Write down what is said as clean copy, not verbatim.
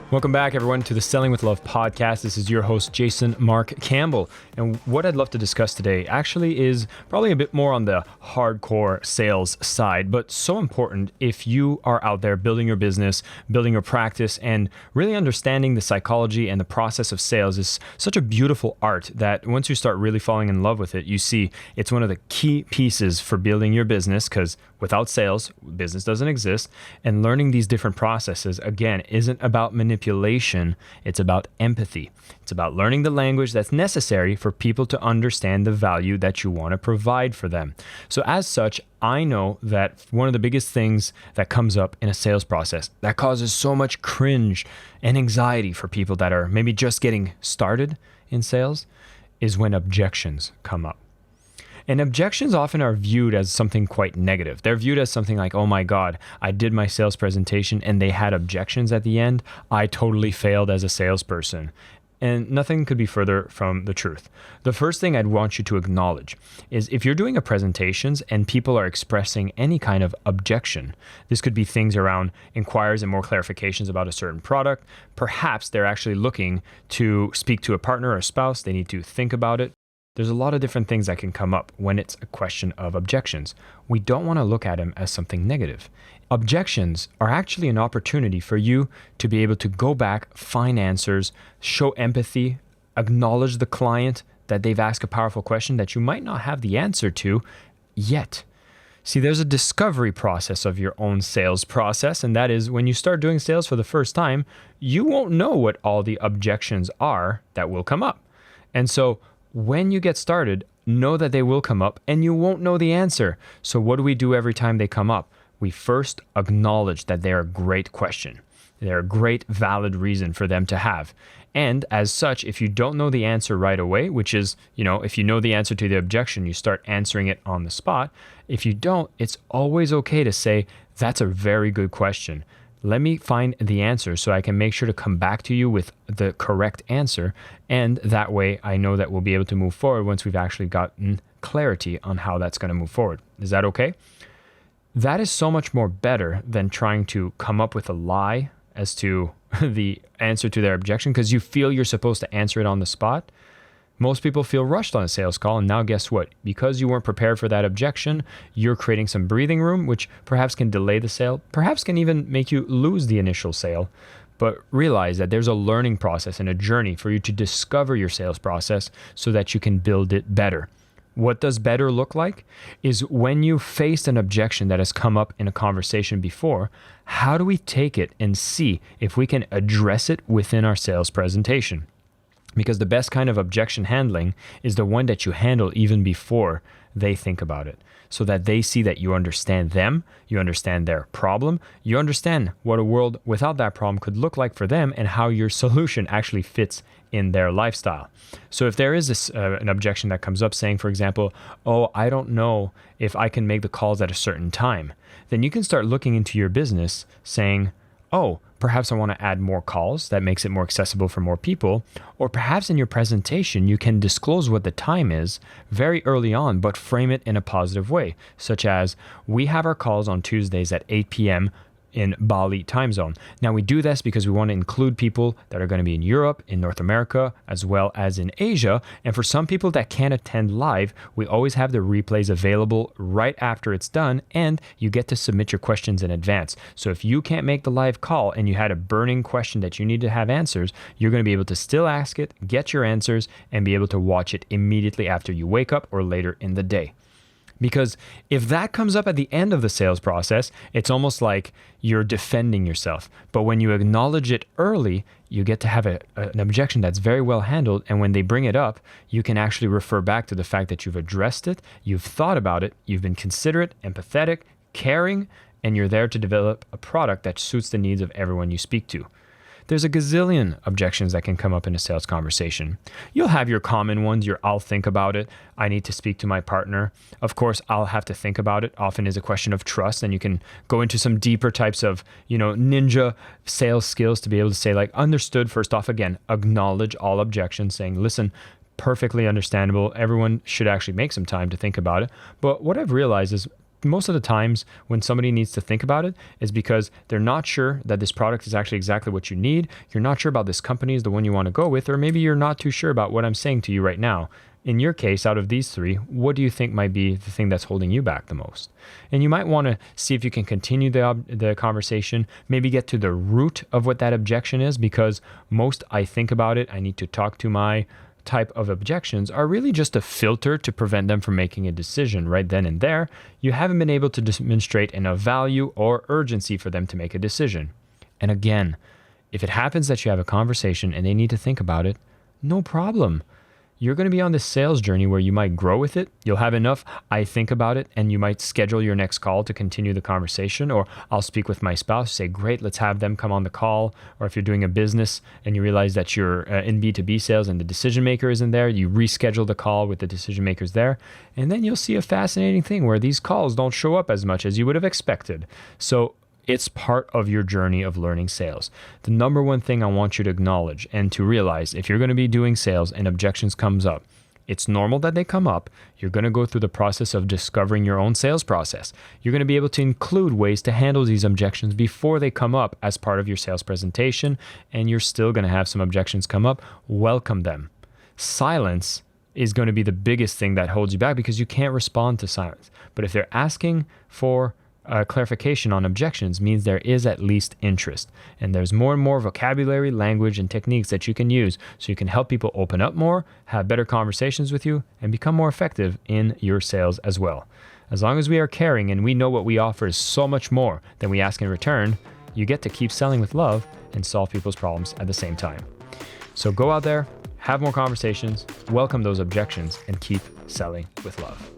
Welcome back, everyone, to the Selling with Love podcast. This is your host, Jason Marc Campbell. And what I'd love to discuss today actually is probably a bit more on the hardcore sales side, but so important if you are out there building your business, building your practice, and really understanding the psychology and the process of sales is such a beautiful art that once you start really falling in love with it, you see it's one of the key pieces for building your business, because without sales, business doesn't exist. And learning these different processes, again, isn't about manipulation. It's about empathy. It's about learning the language that's necessary for people to understand the value that you want to provide for them. So as such, I know that one of the biggest things that comes up in a sales process that causes so much cringe and anxiety for people that are maybe just getting started in sales is when objections come up. And objections often are viewed as something quite negative. They're viewed as something like, oh my God, I did my sales presentation and they had objections at the end. I totally failed as a salesperson. And nothing could be further from the truth. The first thing I'd want you to acknowledge is if you're doing a presentations and people are expressing any kind of objection, this could be things around inquiries and more clarifications about a certain product. Perhaps they're actually looking to speak to a partner or a spouse. They need to think about it. There's a lot of different things that can come up when it's a question of objections. We don't want to look at them as something negative. Objections are actually an opportunity for you to be able to go back, find answers, show empathy, acknowledge the client that they've asked a powerful question that you might not have the answer to yet. See, there's a discovery process of your own sales process, and that is when you start doing sales for the first time, you won't know what all the objections are that will come up. And so when you get started, know that they will come up and you won't know the answer. So what do we do every time they come up? We first acknowledge that they're a great question. They're a great, valid reason for them to have. And as such, if you don't know the answer right away, which is, if you know the answer to the objection, you start answering it on the spot. If you don't, it's always okay to say, that's a very good question. Let me find the answer so I can make sure to come back to you with the correct answer. And that way I know that we'll be able to move forward once we've actually gotten clarity on how that's going to move forward. Is that okay? That is so much more better than trying to come up with a lie as to the answer to their objection because you feel you're supposed to answer it on the spot. Most people feel rushed on a sales call, and now guess what? Because you weren't prepared for that objection, you're creating some breathing room, which perhaps can delay the sale, perhaps can even make you lose the initial sale. But realize that there's a learning process and a journey for you to discover your sales process so that you can build it better. What does better look like? Is when you faced an objection that has come up in a conversation before, how do we take it and see if we can address it within our sales presentation? Because the best kind of objection handling is the one that you handle even before they think about it, so that they see that you understand them, you understand their problem, you understand what a world without that problem could look like for them and how your solution actually fits in their lifestyle. So if there is an objection that comes up saying, for example, oh, I don't know if I can make the calls at a certain time, then you can start looking into your business saying, oh, perhaps I want to add more calls that makes it more accessible for more people. Or perhaps in your presentation, you can disclose what the time is very early on, but frame it in a positive way, such as we have our calls on Tuesdays at 8 p.m. in Bali time zone. Now we do this because we want to include people that are going to be in Europe, in North America, as well as in Asia. And for some people that can't attend live, we always have the replays available right after it's done, and you get to submit your questions in advance. So if you can't make the live call and you had a burning question that you need to have answers, you're going to be able to still ask it, get your answers, and be able to watch it immediately after you wake up or later in the day. Because if that comes up at the end of the sales process, it's almost like you're defending yourself. But when you acknowledge it early, you get to have an objection that's very well handled. And when they bring it up, you can actually refer back to the fact that you've addressed it, you've thought about it, you've been considerate, empathetic, caring, and you're there to develop a product that suits the needs of everyone you speak to. There's a gazillion objections that can come up in a sales conversation. You'll have your common ones, your I'll think about it, I need to speak to my partner. Of course, I'll have to think about it often is a question of trust, and you can go into some deeper types of, ninja sales skills to be able to say like, understood, first off, again, acknowledge all objections, saying, listen, perfectly understandable. Everyone should actually make some time to think about it. But what I've realized is most of the times when somebody needs to think about it is because they're not sure that this product is actually exactly what you need. You're not sure about this company is the one you want to go with, or maybe you're not too sure about what I'm saying to you right now. In your case, out of these three, what do you think might be the thing that's holding you back the most? And you might want to see if you can continue the conversation, maybe get to the root of what that objection is, because most I think about it, I need to talk to my type of objections are really just a filter to prevent them from making a decision right then and there. You haven't been able to demonstrate enough value or urgency for them to make a decision. And again, if it happens that you have a conversation and they need to think about it, no problem. You're going to be on this sales journey where you might grow with it. You'll have enough, I think about it, and you might schedule your next call to continue the conversation. Or I'll speak with my spouse, say, great, let's have them come on the call. Or if you're doing a business and you realize that you're in B2B sales and the decision maker isn't there, you reschedule the call with the decision makers there. And then you'll see a fascinating thing where these calls don't show up as much as you would have expected. So it's part of your journey of learning sales. The number one thing I want you to acknowledge and to realize, if you're going to be doing sales and objections comes up, it's normal that they come up. You're going to go through the process of discovering your own sales process. You're going to be able to include ways to handle these objections before they come up as part of your sales presentation, and you're still going to have some objections come up. Welcome them. Silence is going to be the biggest thing that holds you back because you can't respond to silence. But if they're asking for clarification on objections, means there is at least interest, and there's more and more vocabulary, language, and techniques that you can use so you can help people open up more, have better conversations with you, and become more effective in your sales as well. As long as we are caring and we know what we offer is so much more than we ask in return, you get to keep selling with love and solve people's problems at the same time. So go out there, have more conversations, welcome those objections, and keep selling with love.